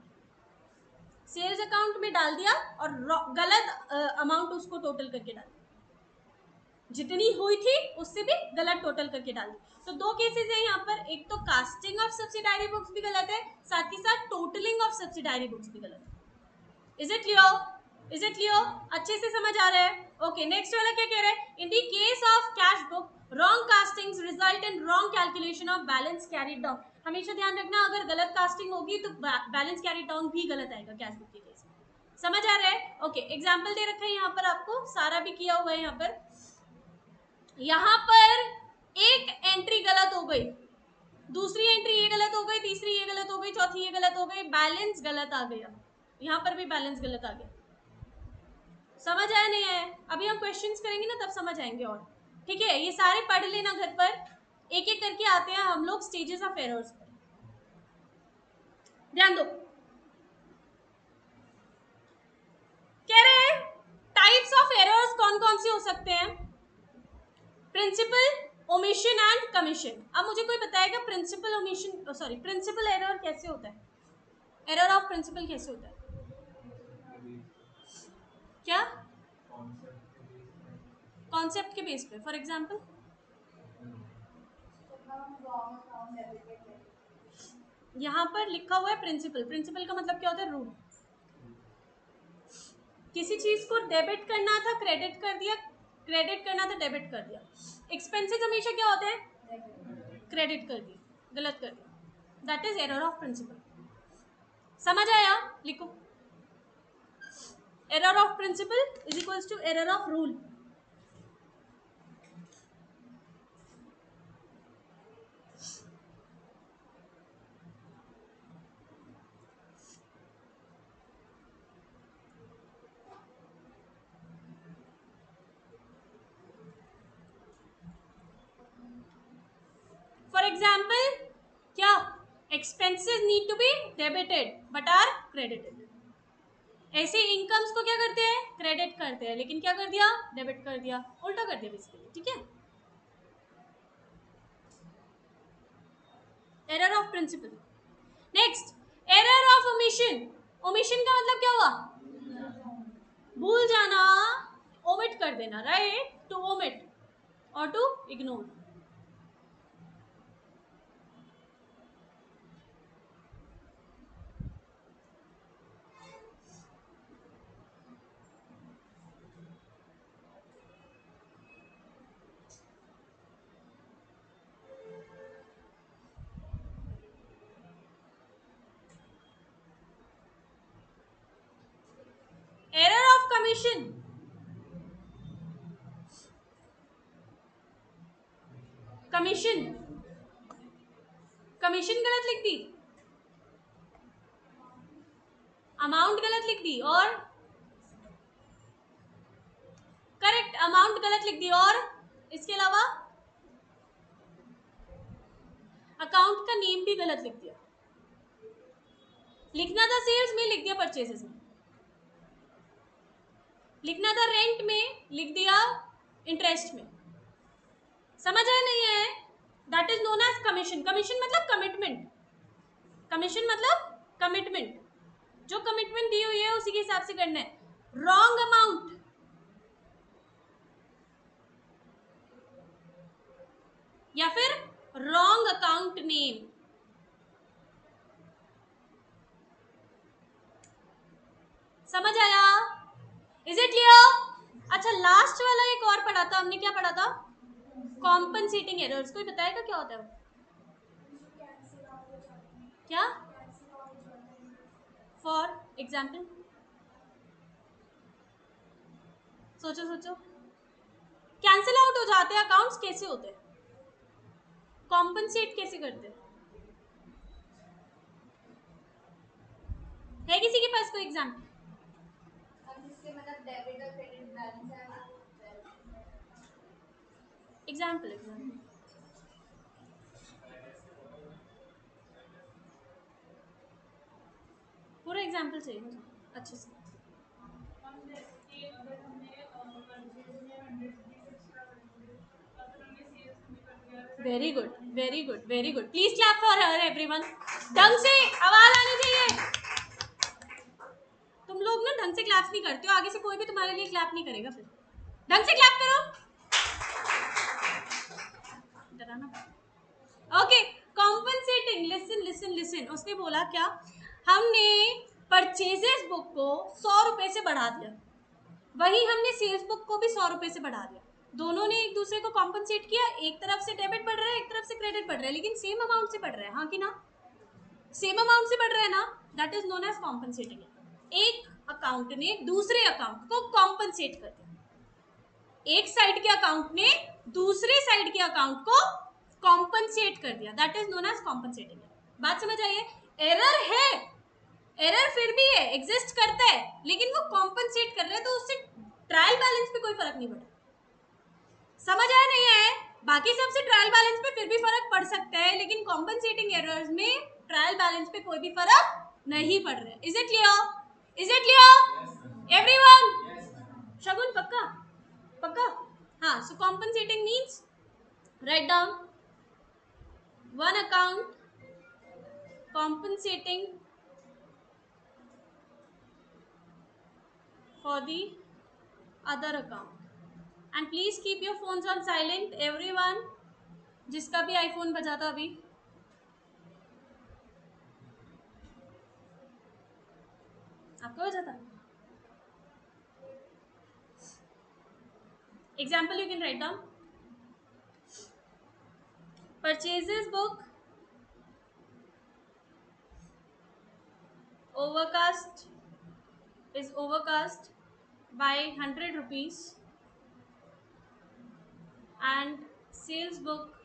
sales account में डाल दिया और गलत अमाउंट उसको टोटल करके डाल दिया, जितनी हुई थी उससे भी गलत टोटल करके डाल दी। तो दो केसेस है यहाँ पर, एक तो कास्टिंग ऑफ सब्सिडायरी बुक्स भी गलत है, साथ ही साथ टोटलिंग ऑफ सब्सिडायरी बुक्स भी गलत है। Is it clear? Is it clear? अच्छे से समझ आ रहा है? ओके नेक्स्ट वाला क्या कह रहा है, in the case of cash book wrong castings result in wrong calculation of balance carried down. हमेशा ध्यान रखना, अगर गलत कास्टिंग होगी तो बैलेंस कैरीड डाउन भी गलत आएगा कैश बुक के केस में। समझ आ रहा है? ओके एग्जाम्पल दे रखा है यहाँ पर, आपको सारा भी किया हुआ है यहाँ पर। यहाँ पर एक एंट्री गलत हो गई, दूसरी एंट्री ये गलत हो गई, तीसरी ये गलत हो गई, चौथी ये गलत हो गई, बैलेंस गलत आ गया, यहाँ पर भी बैलेंस गलत आ गया। समझ आया नहीं आया? अभी हम क्वेश्चंस करेंगे ना तब समझ आएंगे और, ठीक है। ये सारे पढ़ लेना घर पर, एक एक करके आते हैं हम लोग स्टेजेस ऑफ एरर्स पर, ध्यान दो। कह रहे हैं टाइप्स ऑफ एरर्स कौन कौन से हो सकते हैं, प्रिंसिपल, ओमिशन एंड कमीशन। अब मुझे कोई बताएगा principle omission, sorry principle error कैसे होता है, एरर ऑफ प्रिंसिपल कैसे होता है? क्या? कॉन्सेप्ट के बेस पे, फॉर एग्जांपल यहाँ पर लिखा हुआ है प्रिंसिपल, प्रिंसिपल का मतलब क्या होता है, रूल। किसी चीज को डेबिट करना था क्रेडिट कर दिया, क्रेडिट करना था डेबिट कर दिया। एक्सपेंसेस हमेशा क्या होते हैं, क्रेडिट कर दिया, गलत कर दिया, that is error of principle. समझ आया? लिखो, error of principle is equals to error of rule. For example क्या, expenses need to be debited but are credited. ऐसे इनकम्स को क्या करते हैं, क्रेडिट करते हैं, लेकिन क्या कर दिया, डेबिट कर दिया, उल्टा कर दिया बेसिकली, ठीक है। Error of principle. Next error of omission. Omission का मतलब क्या हुआ, भूल जाना, ओमिट कर देना, राइट, टू ओमिट और to ignore. Commission, commission, commission गलत लिख दी, अमाउंट गलत लिख दी, और करेक्ट अमाउंट गलत लिख दी, और इसके अलावा अकाउंट का नेम भी गलत लिख दिया। लिखना था सेल्स में, लिख दिया परचेजेस में। लिखना था रेंट में, लिख दिया इंटरेस्ट में। समझ आया नहीं है? That is known as commission. Commission मतलब कमिटमेंट, कमीशन मतलब कमिटमेंट, जो कमिटमेंट दी हुई है उसी के हिसाब से करना है। रॉन्ग अमाउंट, या फिर रॉन्ग अकाउंट नेम, समझ आया? Is it clear? अच्छा, लास्ट वाला एक और पढ़ा था हमने, क्या पढ़ा था? Compensating errors. कोई बताएगा क्या होता है वो? क्या? फॉर एग्जाम्पल, सोचो सोचो, कैंसिल आउट हो जाते हैं अकाउंट्स, कैसे होते हैं? कॉम्पनसेट कैसे करते हैं? है किसी के पास कोई एग्जाम्पल? एग्जाम्पल, एग्जाम्पल पूरा एग्जाम्पल चाहिए मुझे अच्छे से। Very good, very good, very good. Please clap for her everyone. ढंग से आवाज आनी चाहिए। तुम लोग ना ढंग से क्लैप्स नहीं करते हो, आगे से कोई भी तुम्हारे लिए क्लैप नहीं करेगा। फिर ढंग से क्लैप करो। Okay, compensating, listen listen listen. उसने बोला क्या? हमने परचेजेस बुक को 100 रुपए से बढ़ा दिया, वही हमने सेल्स बुक को भी 100 रुपए से बढ़ा दिया। दोनों ने एक दूसरे को कॉम्पनसेट किया, एक तरफ से डेबिट बढ़ रहा है, एक तरफ से क्रेडिट बढ़ रहा है, लेकिन सेम अमाउंट से बढ़ रहा है, हाँ कि ना? सेम अमाउंट से बढ़ रहा है ना, that is known as compensating. एक अकाउंट ने दूसरे अकाउंट को कॉम्पनसेट कर दिया, एक साइड के अकाउंट ने दूसरे साइड के अकाउंट को कॉम्पनसेट कर दिया, that is known as compensating. बात समझ आइए? एरर है, एरर फिर भी है, एग्जिस्ट करता है, लेकिन वो कॉम्पनसेट कर रहे हैं, तो उससे ट्रायल बैलेंस पे कोई फर्क नहीं पड़ता। समझ आया नहीं है? बाकी सबसे ट्रायल बैलेंस पे फिर भी फर्क पड़ सकता है, लेकिन कॉम्पनसेटिंग एरर्स में ट्रायल बैलेंस पे कोई भी फर्क नहीं पड़ रहा है। Is it clear? Is it clear everyone? Shagun पक्का? पक्का? हाँ, so compensating means, write down, one account compensating for the other account. And please keep your phones on silent, everyone. जिसका भी आईफोन बजा था अभी, आपका बजा था? Example you can write down. Purchases book overcast is overcast by 100 rupees, and sales book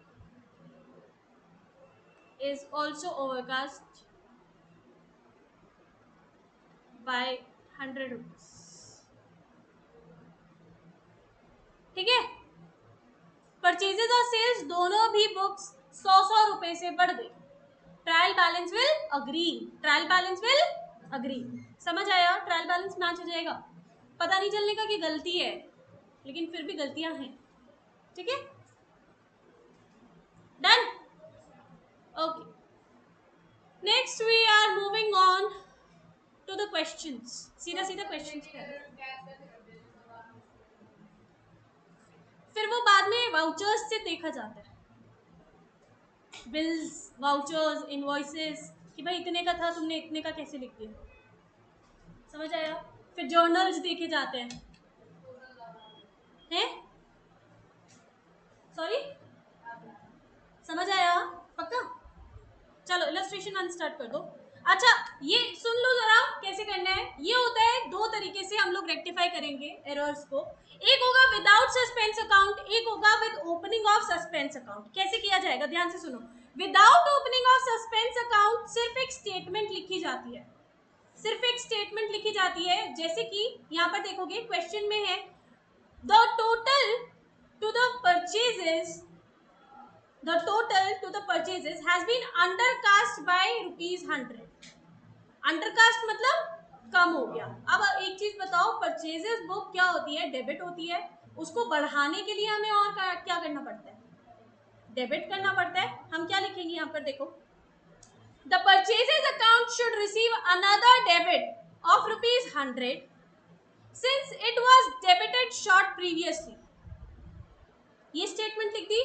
is also overcast by 100 rupees. ठीक है? परचेजेस और सेल्स दोनों भी बुक्स 100 रुपए से बढ़ गई। Trial balance will agree, trial balance will agree. समझ आया? ट्रायल बैलेंस मैच हो जाएगा। पता नहीं चलने का कि गलती है, लेकिन फिर भी गलतियां हैं। ठीक है, done? Okay, next we are moving on to the questions. सीधा सीधा क्वेश्चंस पे, फिर वो बाद में वाउचर्स से देखा जाता है, बिल्स, वाउचर्स, इनवॉइसेस, कि भाई इतने का था, तुमने इतने का कैसे लिख दिया। समझ आया? फिर जर्नल्स देखे जाते हैं, सॉरी, समझ आया? पक्का? चलो इलस्ट्रेशन वन स्टार्ट कर दो। अच्छा, ये सुन लो जरा कैसे कैसे करना है, ये होता है दो तरीके से हम लोग रेक्टिफाई करेंगे एरर्स को। एक होगा विदाउट सस्पेंस अकाउंट, एक होगा with opening of suspense account. कैसे किया जाएगा, ध्यान से सुनो। Without opening of suspense account सिर्फ एक स्टेटमेंट लिखी जाती है, सिर्फ एक स्टेटमेंट लिखी जाती है। जैसे कि यहाँ पर देखोगे क्वेश्चन में है the total two the purchases, the total to the purchases has been undercast by ₹100। Undercast मतलब कम हो गया। अब एक चीज बताओ, परचेजेस बुक क्या होती है, डेबिट होती है। उसको बढ़ाने के लिए हमें और क्या करना पड़ता है, डेबिट करना पड़ता है। हम क्या लिखेंगे यहाँ पर देखो, the purchases account should receive another debit of ₹100 since it was debited short previously. ये स्टेटमेंट लिख दी।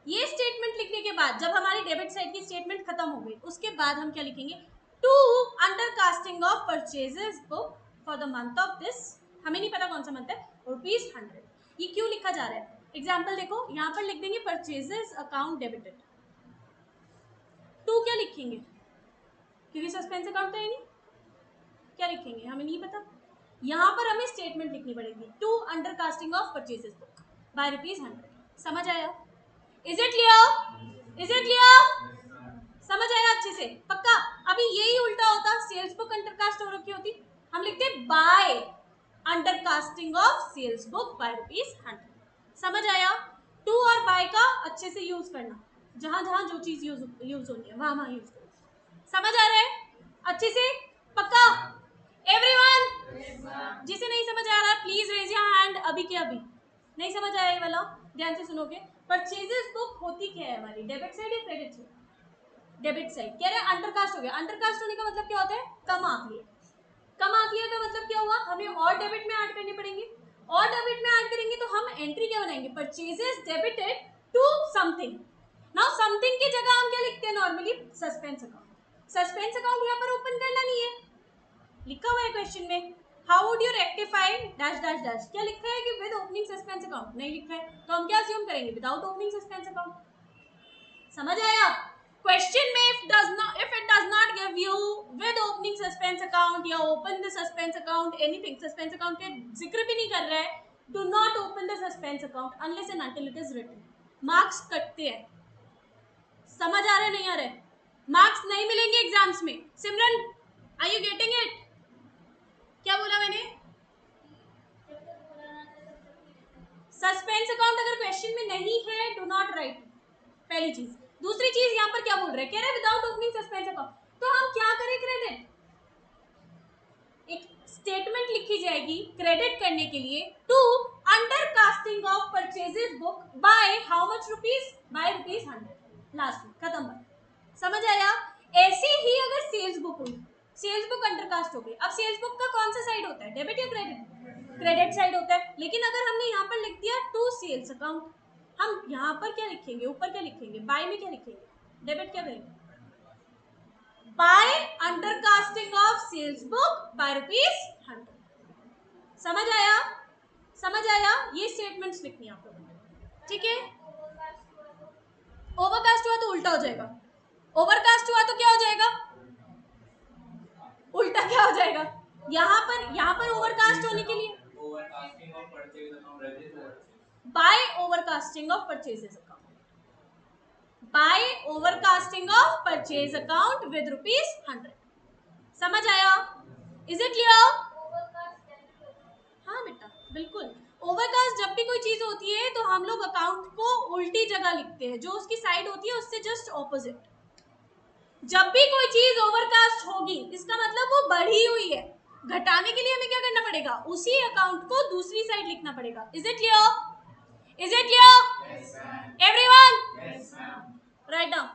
ये स्टेटमेंट लिखने के बाद जब हमारी डेबिट साइड की स्टेटमेंट खत्म हो गई, उसके बाद हम क्या लिखेंगे, to undercasting of purchases book for the month of this, हमें नहीं पता कौन सा मंथ है, ₹100। ये क्यों लिखा जा रहा है, एग्जाम्पल देखो, यहाँ पर लिख देंगे परचेजेस अकाउंट डेबिटेड। टू क्या लिखेंगे, क्योंकि सस्पेंस अकाउंट है नहीं, क्या लिखेंगे हमें नहीं पता। यहाँ पर हमें स्टेटमेंट लिखनी पड़ेगी, to undercasting of purchases book by ₹100। समझ आया, is it clear, is it clear, समझ आया अच्छे से, पक्का। अभी यही उल्टा होता, सेल्स बुक अंडरकास्ट हो रखी होती, हम लिखते by undercasting of sales book by ₹100। समझ आया, टू और बाय का अच्छे से यूज करना, जहां जहां जो चीज यूज होनी है वहां वहां यूज करो। समझ आ रहा है अच्छे से, पक्का एवरीवन। जिसे नहीं समझ आ रहा प्लीज रेज योर हैंड, अभी के अभी नहीं समझ आया ये वाला, ध्यान से सुनोगे। परचेजेस बुक होती क्या है हमारी, डेबिट साइड या क्रेडिट साइड, डेबिट साइड। कह रहे हैं अंडरकास्ट हो गया, अंडरकास्ट होने का मतलब क्या होता है, कम आंक लिया। कम आंक लिया का मतलब क्या हुआ, हमें और डेबिट में ऐड करने पड़ेंगे, और डेबिट में ऐड करेंगे तो हम एंट्री क्या बनाएंगे, purchases debited to something. Now something की जगह हम क्या लिखते हैं normally, suspense account. Suspense account यहाँ पर ओपन करना नहीं है, लिखा हुआ है क्वेश्चन में, how would you rectify dash dash dash, क्या लिखा है कि विद ओपनिंग सस्पेंस अकाउंट, नहीं लिखा है, तो हम क्या अज्यूम करेंगे, विदाउट ओपनिंग सस्पेंस अकाउंट। समझ आया, क्वेश्चन में if it does not give you with opening suspense account या open the suspense account anything, suspense account के जिक्र भी नहीं कर रहा है, do not open the suspense account unless and until it is written। Marks कटते हैं, समझ आ रहे नहीं आ रहे, मार्क्स नहीं मिलेंगे एग्जाम्स में। सिमरन आर यू गेटिंग इट, क्या बोला मैंने, सस्पेंस अकाउंट अगर क्वेश्चन में नहीं है डू नॉट राइट, पहली चीज। दूसरी चीज यहाँ पर क्या बोल रहे हैं, कह रहे हैं विदाउट ओपनिंग सस्पेंस अकाउंट, तो हम क्या करें, क्रेडिट, एक स्टेटमेंट लिखी जाएगी क्रेडिट करने के लिए, to undercasting of purchases book by how much rupees, by ₹100, last में खत्म बात। समझ आया, ऐसे ही अगर सेल्स बुक हुई, सेल्स बुक अंडरकास्ट हो गई, अब सेल्स बुक का कौन सा साइड होता है, डेबिट या क्रेडिट, क्रेडिट साइड होता है। लेकिन अगर हमने यहाँ पर लिख दिया टू सेल्स अकाउंट, हम यहाँ पर क्या लिखेंगे, ऊपर क्या लिखेंगे, बाय में क्या लिखेंगे, डेबिट क्या करेंगे, by undercasting of sales book by ₹100। समझ आया, समझ आया, ये स्टेटमेंट्स लिखनी है आप लोगों ने, ठीक है। ओवरकास्ट हुआ तो उल्टा हो जाएगा, ओवरकास्ट हुआ तो क्या हो जाएगा, उल्टा क्या हो जाएगा, यहाँ पर ओवरकास्ट होने के लिए by overcasting of purchases account, by overcasting of purchase account with ₹100। समझ आया, इज इट क्लियर, हाँ बेटा बिल्कुल। ओवरकास्ट जब भी कोई चीज होती है तो हम लोग अकाउंट को उल्टी जगह लिखते हैं, जो उसकी साइड होती है उससे जस्ट ऑपोजिट। जब भी कोई चीज ओवरकास्ट होगी इसका मतलब वो बढ़ी हुई है, घटाने के लिए हमें क्या करना पड़ेगा, उसी अकाउंट को दूसरी साइड लिखना पड़ेगा। Is it clear, is it clear everyone, write down.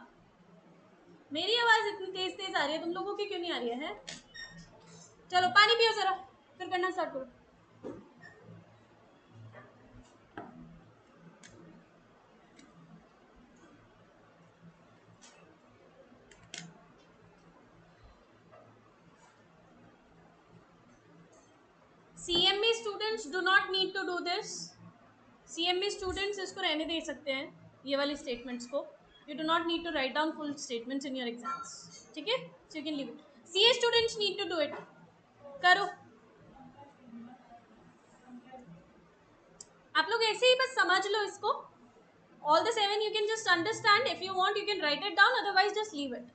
मेरी आवाज इतनी तेज तेज आ रही है, तुम लोगों की क्यों नहीं आ रही है? चलो पानी पियो जरा, फिर करना स्टार्ट करो। CME students do not need to do this, CME students इसको रहने दे सकते हैं, ये वाली स्टेटमेंट्स को, you do not need to write down full statements in your exams, ठीक है, so you can leave it. CA students need to do it, करो। आप लोग ऐसे ही बस समझ लो इसको। All the 7 you can just understand. If you want, you can write it down. Otherwise, just leave it.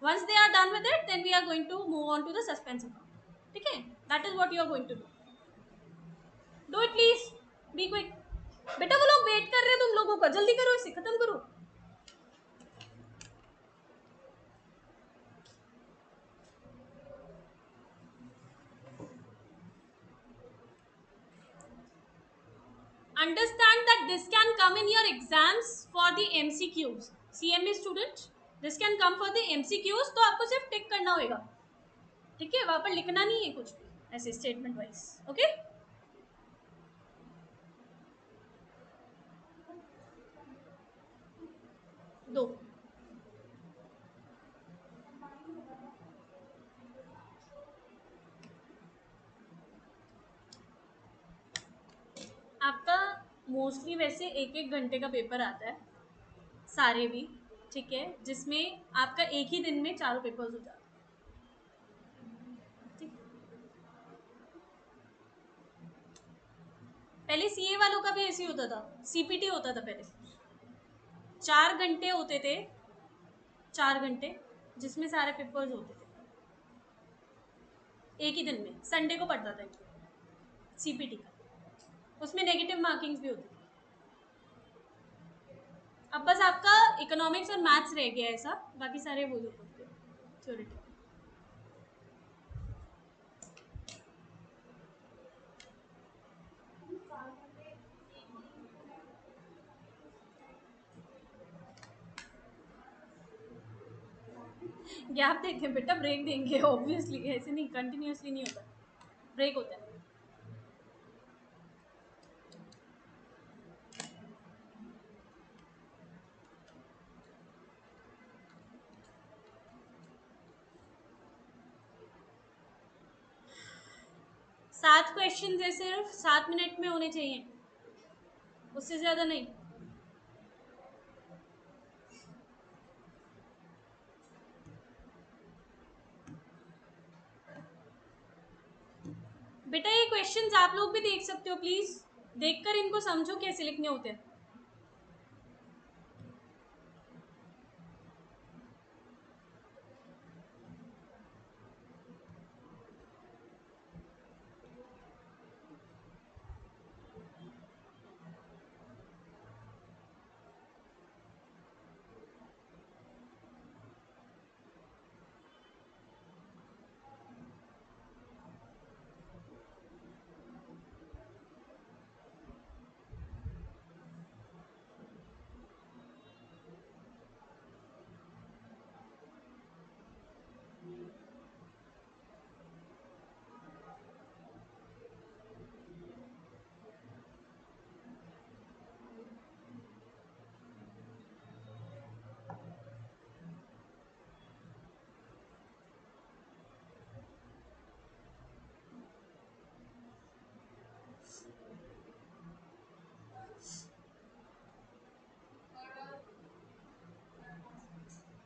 Once they are done with it, then we are going to move on to the suspense account. Okay? That is what you are going to do. Do it, please. Be quick. बेटा वो लोग वेट कर रहे हैं तुम लोगों का, जल्दी करो, इसे खत्म करो। Understand that this can come in your exams for the MCQs. CMA student, this can come for the MCQs. तो आपको सिर्फ टिक करना होगा, ठीक है? वहां पर लिखना नहीं है कुछ भी ऐसे स्टेटमेंट वाइज। ओके, दो। आपका मोस्टली वैसे 1-1 घंटे का पेपर आता है, सारे भी, ठीक है, जिसमें आपका एक ही दिन में 4 पेपर्स हो जाते हैं, ठीक। पहले सीए वालों का भी ऐसे ही होता था, सीपीटी होता था पहले, 4 घंटे होते थे, 4 घंटे जिसमें सारे पेपर्स होते थे एक ही दिन में। संडे को पढ़ता था सीपीटी का, उसमें नेगेटिव मार्किंग्स भी होती थी। अब बस आपका इकोनॉमिक्स और मैथ्स रह गया ऐसा, बाकी सारे वो होते हैं थ्योरेटिकल। गैप देते हैं बेटा, ब्रेक देंगे ऑब्वियसली, ऐसे नहीं कंटिन्यूसली नहीं होता, ब्रेक होता है। सात क्वेश्चन है, सिर्फ 7 मिनट में होने चाहिए, उससे ज्यादा नहीं। बेटा ये क्वेश्चंस आप लोग भी देख सकते हो, प्लीज देखकर इनको समझो कैसे लिखने होते हैं।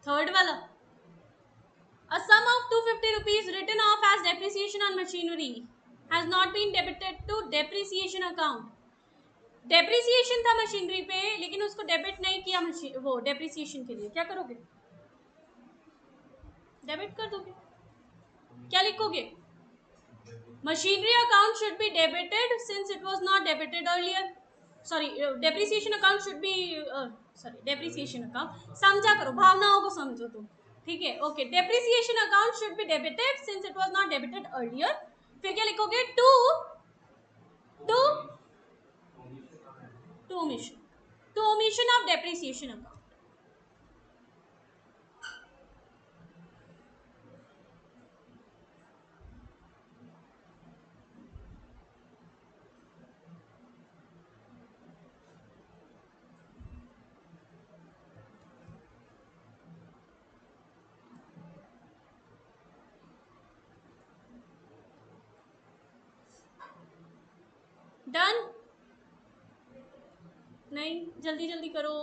थर्ड वाला, a sum of 250 rupees written off as depreciation on machinery has not been debited to depreciation account. Depreciation था मशीनरी पे, लेकिन उसको डेबिट नहीं किया वो डेप्रिसिएशन के लिए, क्या करोगे? डेबिट कर दोगे। क्या लिखोगे? Machinery account should be debited since it was not debited earlier. Sorry, depreciation account should be, sorry depreciation account, समझा करो, भावनाओं को समझो तुम, ठीक है? Okay, depreciation account should be debited since it was not debited earlier. फिर क्या लिखोगे? To omission of depreciation account. Done? नहीं, जल्दी जल्दी करो।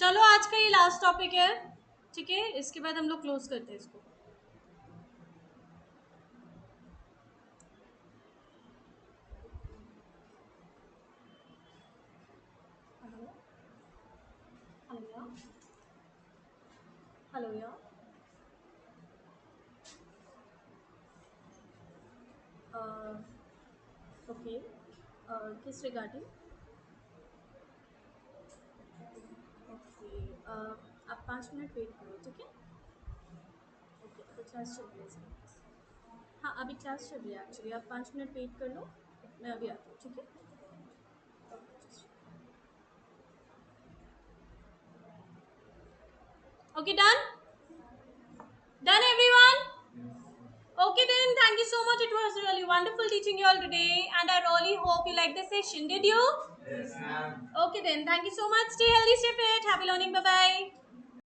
चलो आज का ये लास्ट टॉपिक है, ठीक है, इसके बाद हम लोग क्लोज करते हैं इसको। हेलो हेलो यार, ओके, किस रिगार्डिंग? ओके, आप 5 मिनट वेट करो, ठीक है? ओके, अभी क्लास चल रही है सर। हाँ, अभी क्लास चल रही है एक्चुअली, आप 5 मिनट वेट कर लो, मैं अभी आती हूँ, ठीक है? Okay, done done everyone? Okay then, thank you so much. It was really wonderful teaching you all today, and I really hope you liked the session. Did you? Yes, ma'am. Okay then, thank you so much. Stay healthy, stay fit. Happy learning. Bye bye.